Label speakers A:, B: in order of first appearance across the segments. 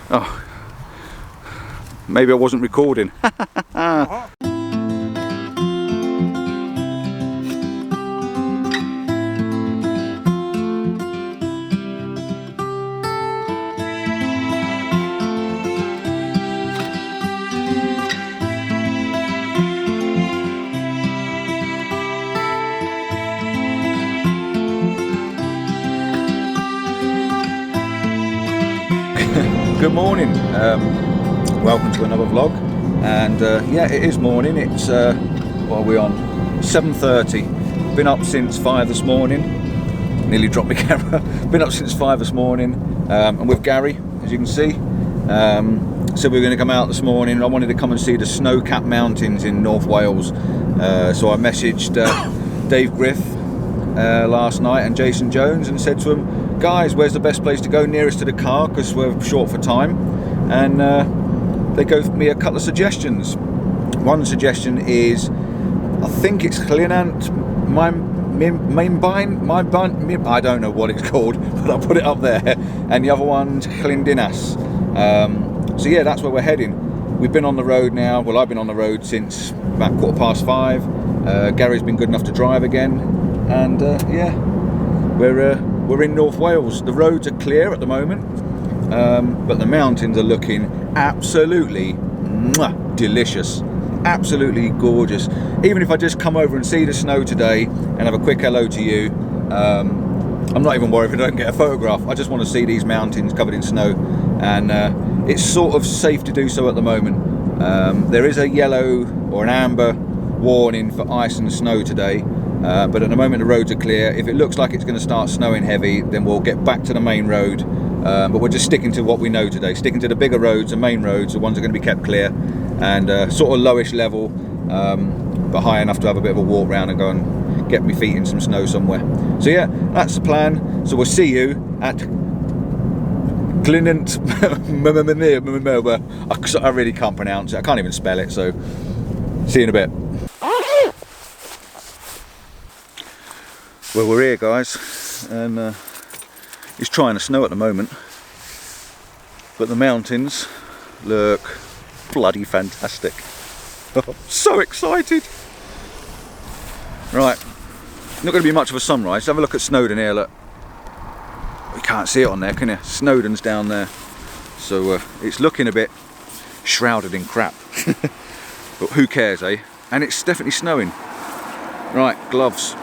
A: Oh, maybe I wasn't recording. Good morning, welcome to another vlog, and yeah, it is morning. It's what are we on? 7:30. Been up since 5 this morning. Nearly dropped my camera. Been up since 5 this morning. I'm with Gary, as you can see. So we're going to come out this morning. I wanted to come and see the snow-capped mountains in North Wales. So I messaged Dave Griff last night and Jason Jones and said to them, guys, where's the best place to go nearest to the car, because we're short for time. And they gave me a couple of suggestions. One suggestion is, I think it's Llynnau, Mymbyr, I don't know what it's called, but I'll put it up there. And the other one's Llynnau. So yeah, that's where we're heading. We've been on the road now. Well, I've been on the road since about 5:15. Gary's been good enough to drive again, and yeah, we're in North Wales. The roads are clear at the moment, but the mountains are looking absolutely delicious, absolutely gorgeous. Even if I just come over and see the snow today and have a quick hello to you, I'm not even worried if I don't get a photograph. I just want to see these mountains covered in snow, and it's sort of safe to do so at the moment. There is a yellow or an amber warning for ice and snow today. But at the moment the roads are clear. If it looks like it's going to start snowing heavy, then we'll get back to the main road. But we're just sticking to what we know today, sticking to the bigger roads, the main roads, the ones that are going to be kept clear, and sort of lowish level, but high enough to have a bit of a walk round and go and get my feet in some snow somewhere. So yeah, that's the plan. So we'll see you at Mymbyr. I really can't pronounce it. I can't even spell it. So see you in a bit. Well, we're here, guys, and it's trying to snow at the moment, but the mountains look bloody fantastic. I'm so excited. Right, not going to be much of a sunrise. Have a look at Snowdon here. Look, you can't see it on there, can you? Snowdon's down there, so it's looking a bit shrouded in crap. But who cares, eh? And it's definitely snowing. Right, gloves.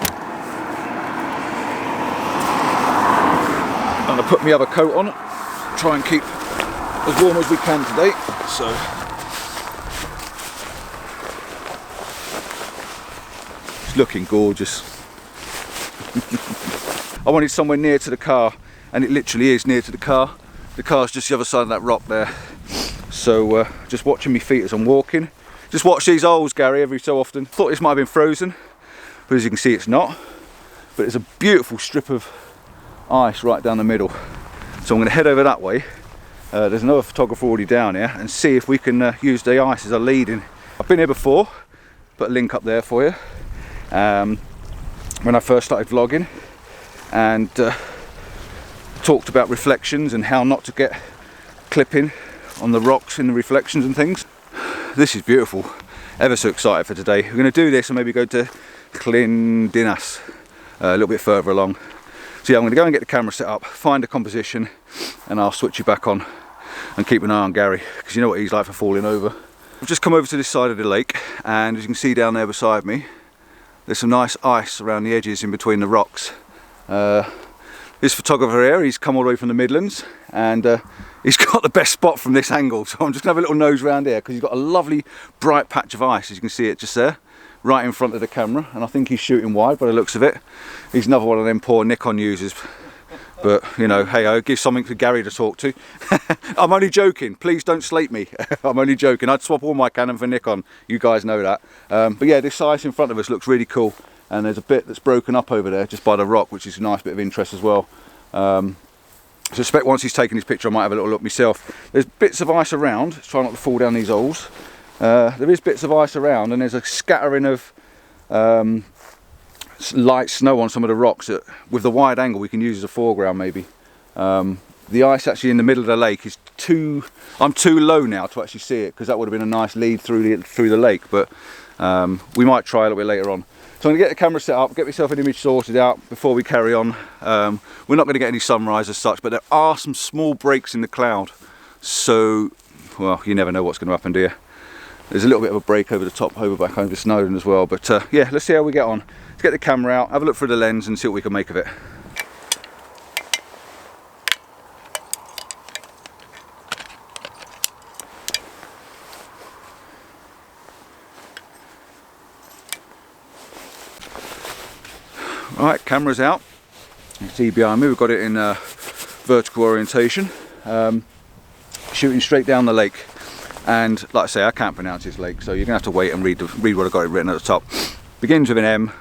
A: I'm going to put my other coat on, try and keep as warm as we can today. So it's looking gorgeous. I wanted somewhere near to the car, and it literally is near to the car. The car's just the other side of that rock there. So just watching my feet as I'm walking. Just watch these holes, Gary, every so often. Thought this might have been frozen, but as you can see it's not. But it's a beautiful strip of ice right down the middle. So I'm going to head over that way. There's another photographer already down here, and see if we can use the ice as a lead in. I've been here before, put a link up there for you, when I first started vlogging, and talked about reflections and how not to get clipping on the rocks in the reflections and things. This is beautiful. Ever so excited for today. We're going to do this and maybe go to Llynnau, a little bit further along. So yeah, I'm going to go and get the camera set up, find a composition, and I'll switch you back on and keep an eye on Gary, because you know what he's like for falling over. I've just come over to this side of the lake, and as you can see down there beside me, there's some nice ice around the edges in between the rocks. This photographer here, he's come all the way from the Midlands, and he's got the best spot from this angle. So I'm just going to have a little nose round here, because he's got a lovely bright patch of ice, as you can see it just there, right in front of the camera, and I think he's shooting wide by the looks of it. He's another one of them poor Nikon users, but you know, hey-ho, give something for Gary to talk to. I'm only joking, please don't slate me. I'm only joking. I'd swap all my Canon for Nikon, you guys know that. But yeah, this ice in front of us looks really cool, and there's a bit that's broken up over there just by the rock, which is a nice bit of interest as well. I suspect once he's taken his picture I might have a little look myself. There's bits of ice around, try not to fall down these holes. There is bits of ice around, and there's a scattering of light snow on some of the rocks that, with the wide angle, we can use as a foreground maybe. the ice actually in the middle of the lake is I'm too low now to actually see it, because that would have been a nice lead through the lake, but we might try a little bit later on. So I'm going to get the camera set up, get myself an image sorted out before we carry on. We're not going to get any sunrise as such, but there are some small breaks in the cloud. So, well, you never know what's going to happen, do you? There's a little bit of a break over the top, back over Snowdon as well. But yeah, let's see how we get on. Let's get the camera out, have a look through the lens and see what we can make of it. Right, camera's out. You can see behind me we've got it in vertical orientation, shooting straight down the lake. And like I say, I can't pronounce this lake, so you're gonna have to wait and read what I've got written at the top. Begins with an M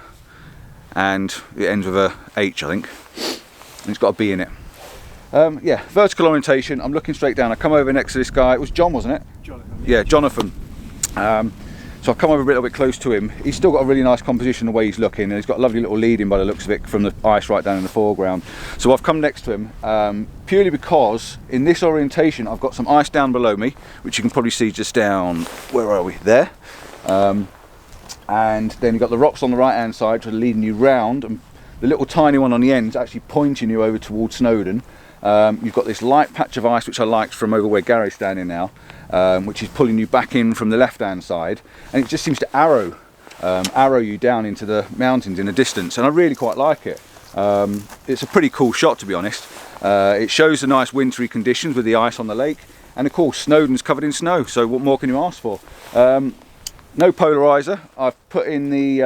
A: and it ends with a H, I think, and it's got a B in it. Yeah, vertical orientation. I'm looking straight down. I come over next to this guy. It was John, wasn't it? Jonathan. Yeah, Jonathan. So I've come over a little bit close to him. He's still got a really nice composition the way he's looking, and he's got a lovely little lead in by the looks of it from the ice right down in the foreground. So I've come next to him purely because in this orientation I've got some ice down below me, which you can probably see just down, where are we? There. And then you've got the rocks on the right hand side, sort of leading you round, and the little tiny one on the end is actually pointing you over towards Snowdon. You've got this light patch of ice which I liked from over where Gary's standing now, which is pulling you back in from the left hand side, and it just seems to arrow you down into the mountains in the distance, and I really quite like it. It's a pretty cool shot, to be honest. It shows the nice wintry conditions with the ice on the lake, and of course Snowdon's covered in snow, so what more can you ask for? No polarizer. I've put in the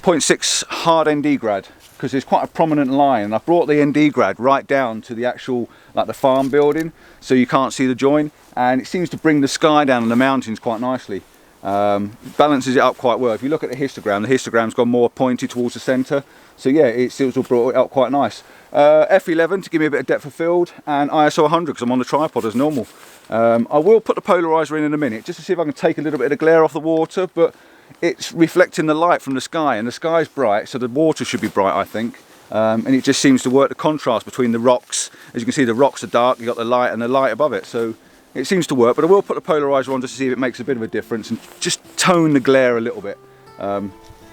A: 0.6 hard ND grad, because there's quite a prominent line, and I brought the ND grad right down to the actual, like the farm building, so you can't see the join, and it seems to bring the sky down and the mountains quite nicely. Balances it up quite well. If you look at the histogram's gone more pointy towards the centre, so yeah, it's all brought it up quite nice. F11 to give me a bit of depth of field, and ISO 100 because I'm on the tripod as normal. I will put the polarizer in a minute just to see if I can take a little bit of the glare off the water, but it's reflecting the light from the sky, and the sky's bright, so the water should be bright, I think. And it just seems to work the contrast between the rocks. As you can see, the rocks are dark, you've got the light and the light above it, so it seems to work. But I will put the polarizer on just to see if it makes a bit of a difference and just tone the glare a little bit. But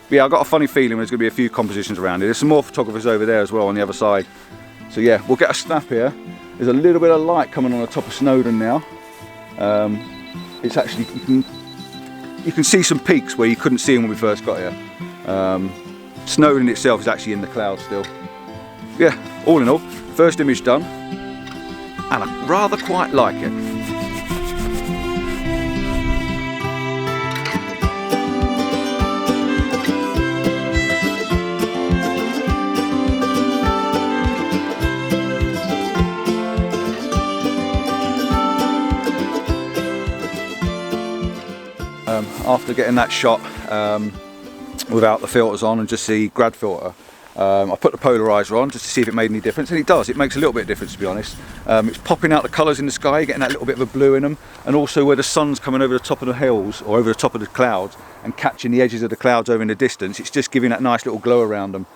A: yeah, I've got a funny feeling there's going to be a few compositions around it. There's some more photographers over there as well on the other side. So yeah, we'll get a snap here. There's a little bit of light coming on the top of Snowdon now. It's actually, you can see some peaks where you couldn't see them when we first got here. Snowdon itself is actually in the clouds still. Yeah, all in all, first image done, and I rather quite like it. After getting that shot without the filters on and just the grad filter, I put the polarizer on just to see if it made any difference, and it does. It makes a little bit of difference, to be honest. It's popping out the colours in the sky, you're getting that little bit of a blue in them, and also where the sun's coming over the top of the hills or over the top of the clouds and catching the edges of the clouds over in the distance, it's just giving that nice little glow around them,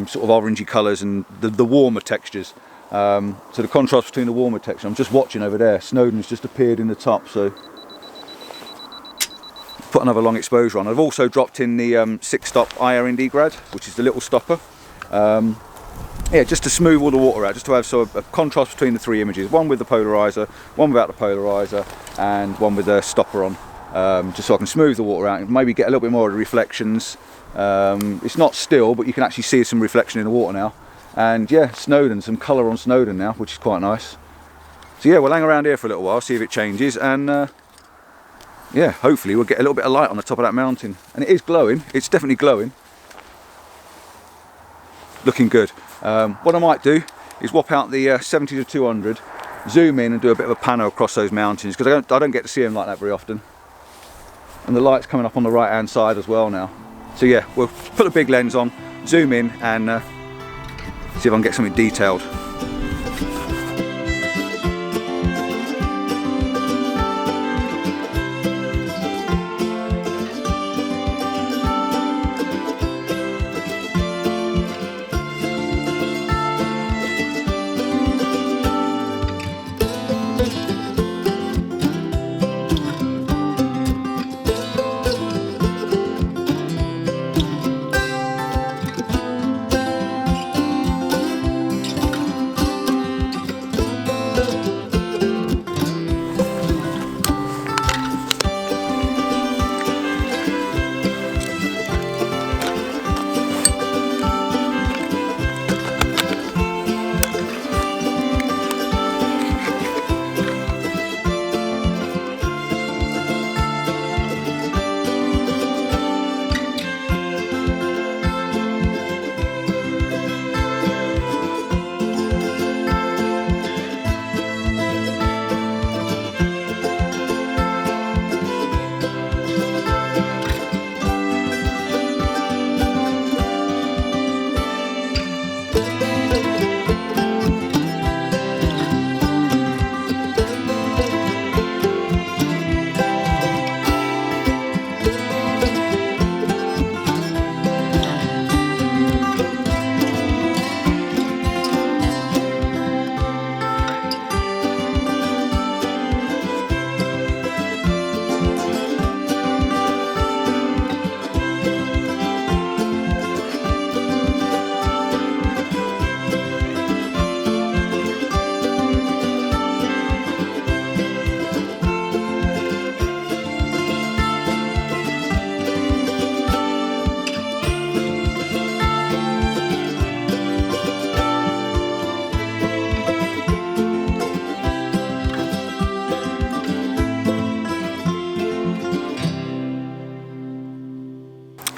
A: sort of orangey colours and the warmer textures. So the contrast between the warmer texture, I'm just watching over there, Snowdon's just appeared in the top, so put another long exposure on. I've also dropped in the 6-stop IR&D grad, which is the little stopper. Yeah, just to smooth all the water out, just to have sort of a contrast between the three images, one with the polarizer, one without the polarizer, and one with the stopper on, just so I can smooth the water out and maybe get a little bit more of the reflections. It's not still, but you can actually see some reflection in the water now. And yeah, Snowdon, some colour on Snowdon now, which is quite nice. So yeah, we'll hang around here for a little while, see if it changes, and yeah, hopefully we'll get a little bit of light on the top of that mountain. And it is glowing, it's definitely glowing. Looking good. What I might do is swap out the 70 to 200, zoom in and do a bit of a panel across those mountains, because I don't get to see them like that very often. And the light's coming up on the right hand side as well now. So yeah, we'll put a big lens on, zoom in, and see if I can get something detailed.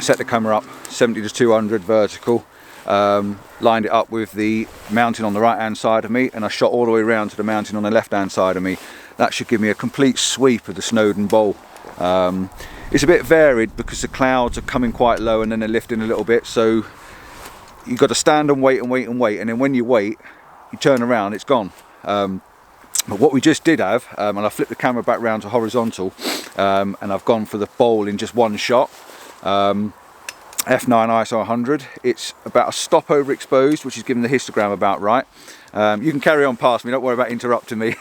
A: set the camera up 70 to 200 vertical, lined it up with the mountain on the right hand side of me, and I shot all the way around to the mountain on the left hand side of me. That should give me a complete sweep of the Snowdon bowl. It's a bit varied because the clouds are coming quite low and then they're lifting a little bit, so you've got to stand and wait and wait and wait, and then when you wait, you turn around, it's gone. But what we just did have, and I flipped the camera back round to horizontal, and I've gone for the bowl in just one shot. F9 ISO 100. It's about a stop overexposed, which is giving the histogram about right. You can carry on past me, don't worry about interrupting me.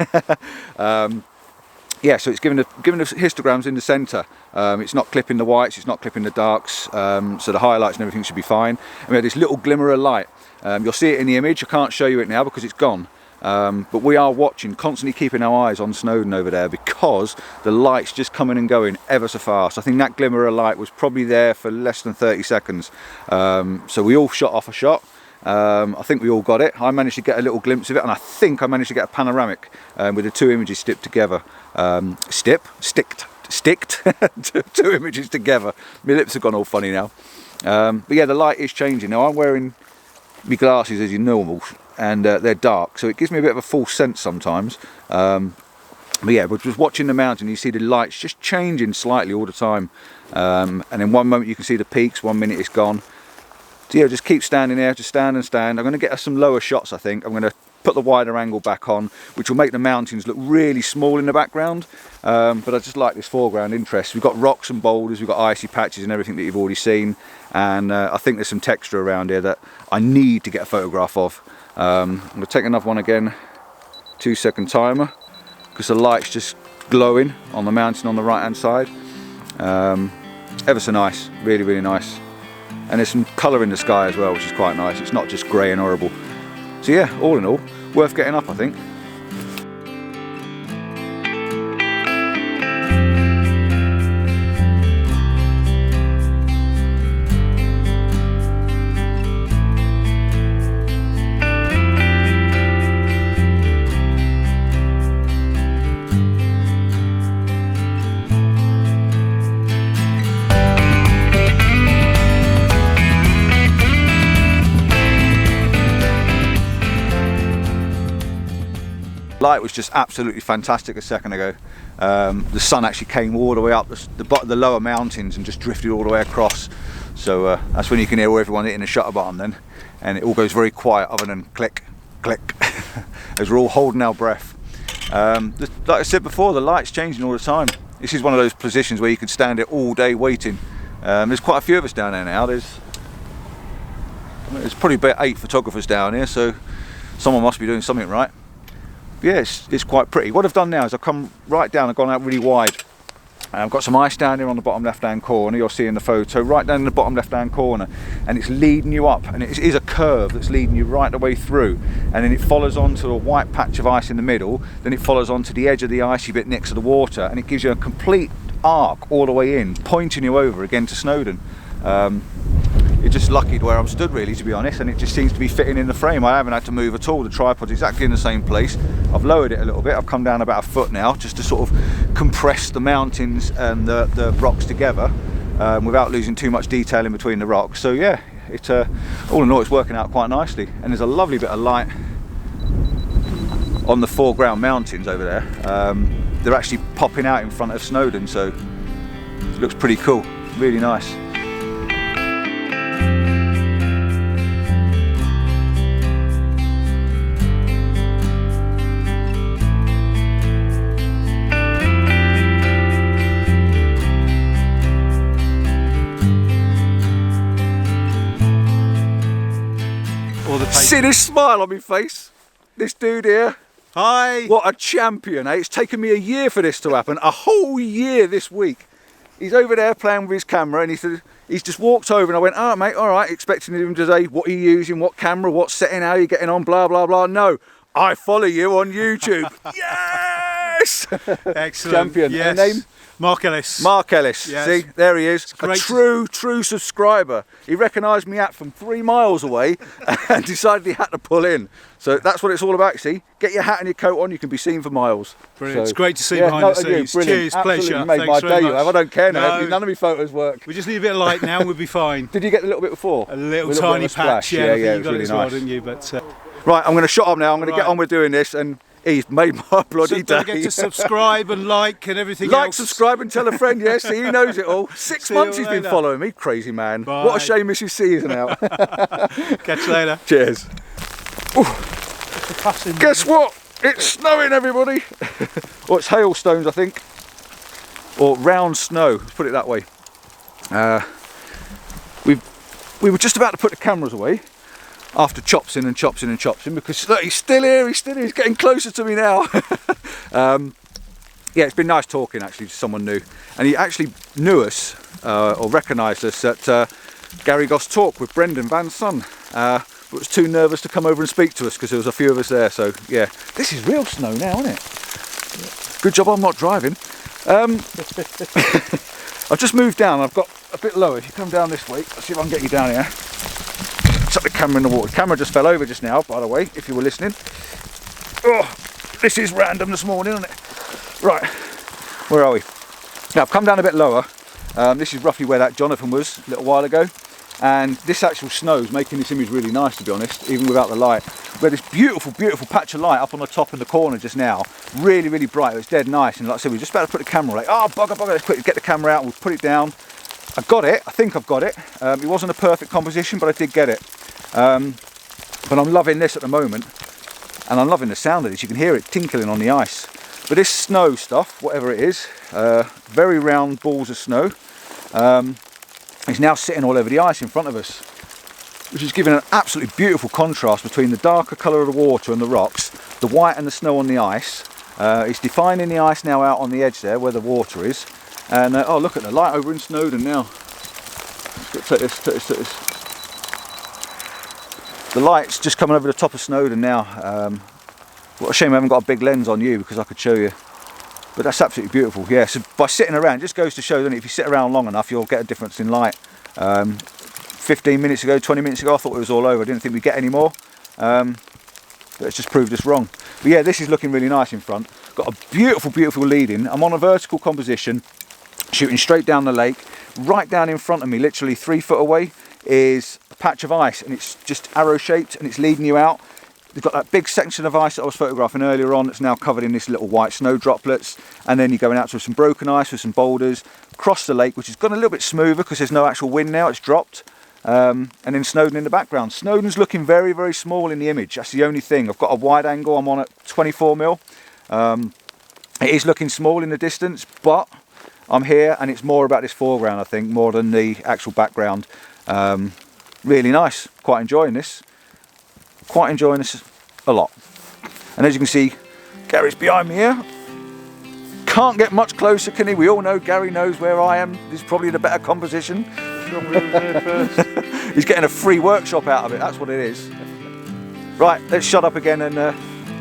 A: Yeah, so it's giving the histograms in the centre. It's not clipping the whites, it's not clipping the darks, so the highlights and everything should be fine. And we have this little glimmer of light. You'll see it in the image. I can't show you it now because it's gone. But we are watching, constantly keeping our eyes on Snowdon over there, because the light's just coming and going ever so fast. I think that glimmer of light was probably there for less than 30 seconds. So we all shot off a shot. I think we all got it. I managed to get a little glimpse of it, and I think I managed to get a panoramic with the two images sticked together. Sticked two images together. My lips have gone all funny now. But yeah, the light is changing. Now I'm wearing my glasses as normal, and they're dark, so it gives me a bit of a false sense sometimes. But yeah, we're just watching the mountain, you see the lights just changing slightly all the time, and in one moment you can see the peaks, 1 minute it's gone. So yeah, just keep standing there, just stand and stand. I'm going to get us some lower shots, I think. I'm going to put the wider angle back on, which will make the mountains look really small in the background, but I just like this foreground interest. We've got rocks and boulders, we've got icy patches and everything that you've already seen, and I think there's some texture around here that I need to get a photograph of. I'm going to take another one again, 2-second timer, because the light's just glowing on the mountain on the right hand side. Ever so nice, really, really nice. And there's some colour in the sky as well, which is quite nice. It's not just grey and horrible. So yeah, all in all, worth getting up, I think. Light was just absolutely fantastic a second ago. The sun actually came all the way up the lower mountains and just drifted all the way across. So that's when you can hear everyone hitting the shutter button then, and it all goes very quiet other than click, click, as we're all holding our breath. Like I said before, the light's changing all the time. This is one of those positions where you could stand it all day waiting. There's quite a few of us down there now. There's probably about 8 photographers down here, so someone must be doing something right. Yeah, it's quite pretty. What I've done now is I've come right down, I've gone out really wide. I've got some ice down here on the bottom left hand corner, you'll see in the photo, right down in the bottom left hand corner, and it's leading you up, and it is a curve that's leading you right the way through, and then it follows on to a white patch of ice in the middle, then it follows on to the edge of the icy bit next to the water, and it gives you a complete arc all the way in, pointing you over again to Snowdon. You're just lucky to where I'm stood, really, to be honest, and it just seems to be fitting in the frame. I haven't had to move at all. The tripod's exactly in the same place. I've lowered it a little bit. I've come down about 1 foot now, just to sort of compress the mountains and the rocks together without losing too much detail in between the rocks. So yeah, it all in all, it's working out quite nicely. And there's a lovely bit of light on the foreground mountains over there. They're actually popping out in front of Snowdon, so it looks pretty cool, really nice. See this smile on my face? This dude here.
B: Hi!
A: What a champion, eh? It's taken me a year for this to happen, a whole year this week. He's over there playing with his camera, and he's just walked over, and I went, "Oh mate, all right," expecting him to say, "What are you using, what camera, what setting, how are you getting on, blah, blah, blah." No, I follow you on YouTube. Yeah! Yes!
B: Excellent.
A: Champion.
B: Yes.
A: And name?
B: Mark Ellis.
A: Mark Ellis.
B: Yes.
A: See, there he is. A
B: great
A: true subscriber. He recognised me hat from 3 miles away and decided he had to pull in. So that's what it's all about, see? Get your hat and your coat on, you can be seen for miles.
B: Brilliant.
A: So,
B: it's great to see behind the scenes. Cheers,
A: Absolutely
B: pleasure.
A: made
B: Thanks
A: my
B: very
A: day.
B: much.
A: I don't care now.
B: No.
A: None of my photos work.
B: We just need a bit of light now and we'll be fine.
A: Did you get a little bit before?
B: A little
A: With
B: tiny
A: bit of a splash?
B: patch, yeah.
A: Yeah,
B: You
A: it
B: got
A: was
B: it as
A: really
B: well,
A: nice.
B: didn't you? But,
A: right, I'm going to shut up now. I'm going to
B: Right.
A: get on with doing this, and he's made my bloody
B: so don't
A: day.
B: forget to subscribe and like and everything
A: Like,
B: else.
A: subscribe and tell a friend, yes, he knows it all. 6
B: See you
A: months he's been
B: later.
A: following me, crazy man.
B: Bye.
A: What a shame Mrs. C isn't out.
B: Catch you later.
A: Cheers. Guess what? It's snowing, everybody. Or it's hailstones, I think. Or round snow, let's put it that way. We were just about to put the cameras away after chops in because look, he's still here, he's getting closer to me now. Yeah, it's been nice talking actually to someone new, and he actually knew us or recognised us at Gary Goss Talk with Brendan Van's son, but was too nervous to come over and speak to us because there was a few of us there. So yeah, this is real snow now, isn't it? Good job I'm not driving. I've just moved down, I've got a bit lower. If you come down this way, let's see if I can get you down here. Chuck the camera in the water. The camera just fell over just now, by the way, if you were listening. Oh, this is random this morning, isn't it? Right, where are we? Now I've come down a bit lower. This is roughly where that Jonathan was a little while ago, and this actual snow is making this image really nice, to be honest, even without the light. We had this beautiful patch of light up on the top in the corner just now, really bright. It was dead nice, and like I said, we were just about to put the camera away. Oh bugger, let's quickly get the camera out and we'll put it down. I got it, I think I've got it. It wasn't a perfect composition, but I did get it. But I'm loving this at the moment, and I'm loving the sound of this. You can hear it tinkling on the ice. But this snow stuff, whatever it is, very round balls of snow, is now sitting all over the ice in front of us, which is giving an absolutely beautiful contrast between the darker colour of the water and the rocks, the white and the snow on the ice. It's defining the ice now out on the edge there where the water is. And oh, look at the light over in Snowdon now. Take this. The light's just coming over the top of Snowdon now. What a shame I haven't got a big lens on you, because I could show you. But that's absolutely beautiful. Yeah, so by sitting around, it just goes to show that if you sit around long enough, you'll get a difference in light. 15 minutes ago, 20 minutes ago, I thought it was all over. I didn't think we'd get any more. But it's just proved us wrong. But yeah, this is looking really nice in front. Got a beautiful lead in. I'm on a vertical composition, shooting straight down the lake. Right down in front of me, literally 3 foot away, is a patch of ice, and it's just arrow shaped and it's leading you out. We've got that big section of ice that I was photographing earlier on that's now covered in this little white snow droplets, and then you're going out to some broken ice with some boulders, across the lake, which has gone a little bit smoother because there's no actual wind now, it's dropped, and then Snowdon in the background. Snowdon's looking very small in the image, that's the only thing. I've got a wide angle, I'm on at 24mm. It is looking small in the distance, but I'm here and it's more about this foreground, I think, more than the actual background. Really nice, quite enjoying this a lot. And as you can see, Gary's behind me here. Can't get much closer, can he? We all know Gary knows where I am. This is probably the better composition. He's getting a free workshop out of it, that's what it is. Right, let's shut up again and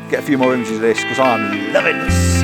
A: get a few more images of this, because I'm loving this.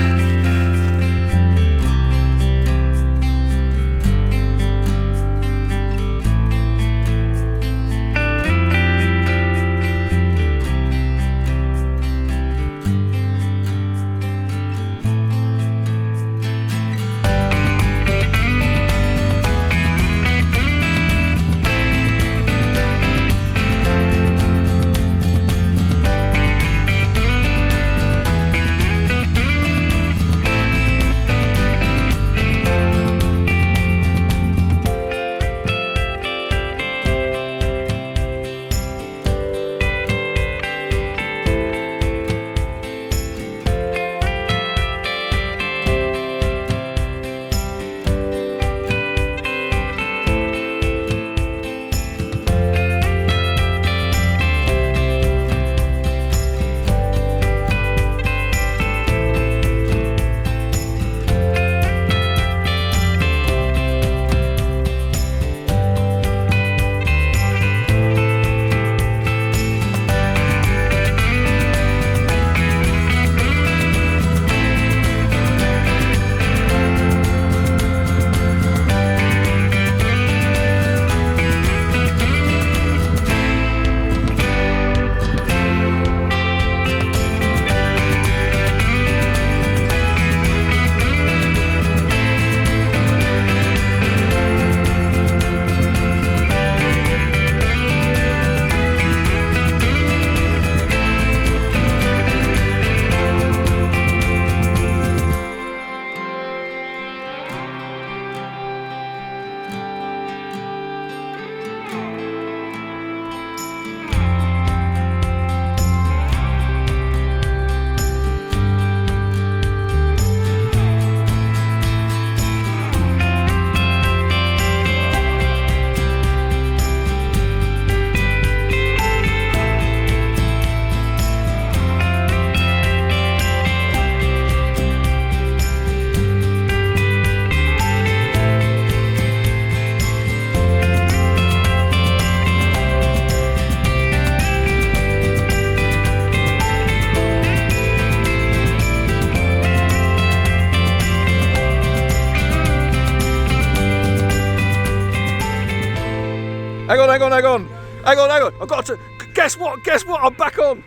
A: Hang on, hang on, hang on. Hang on, hang on. I've got to. Guess what? Guess what? I'm back on.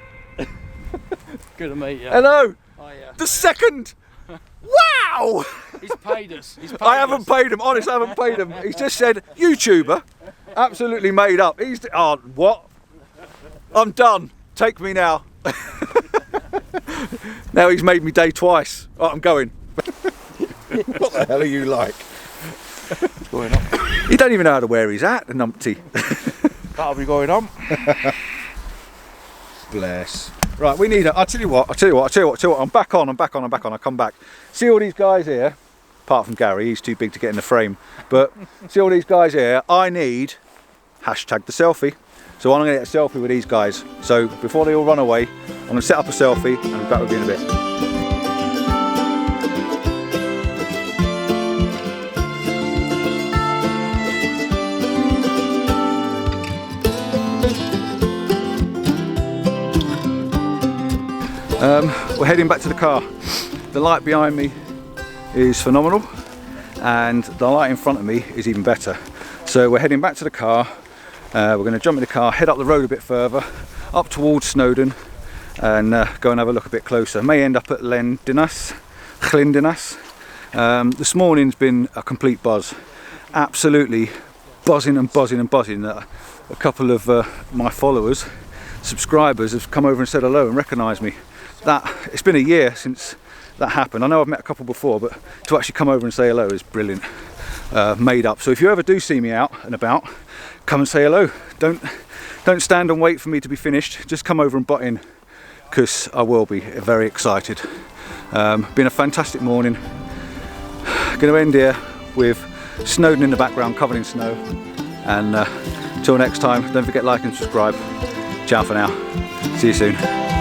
B: Good to meet you.
A: Hello.
B: Hiya.
A: The second. Wow.
B: He's paid us. He's paid
A: I haven't paid him. Honest, I haven't paid him. He's just said YouTuber. Absolutely made up. He's. Oh, what? I'm done. Take me now. Now he's made me day twice. Oh, I'm going. What the hell are you like?
B: What's going on?
A: You don't even know how to wear his hat, the numpty.
B: That'll be going on.
A: Bless. Right, we need a. I'll tell you what. I'm back on. I come back. See all these guys here. Apart from Gary, he's too big to get in the frame. But see all these guys here. I need hashtag the selfie. So I'm going to get a selfie with these guys. So before they all run away, I'm going to set up a selfie and I'll be back with you in a bit. We're heading back to the car. The light behind me is phenomenal and the light in front of me is even better. So we're heading back to the car. We're going to jump in the car, head up the road a bit further, up towards Snowdon and go and have a look a bit closer. May end up at Llynnau. This morning's been a complete buzz. Absolutely buzzing and buzzing and buzzing. A couple of my followers, subscribers have come over and said hello and recognised me. It's been a year since that happened. I know I've met a couple before, but to actually come over and say hello is brilliant. Made up. So if you ever do see me out and about, come and say hello. Don't stand and wait for me to be finished. Just come over and butt in, because I will be very excited. Been a fantastic morning. Going to end here with Snowdon in the background, covered in snow. And till next time, don't forget like and subscribe. Ciao for now. See you soon.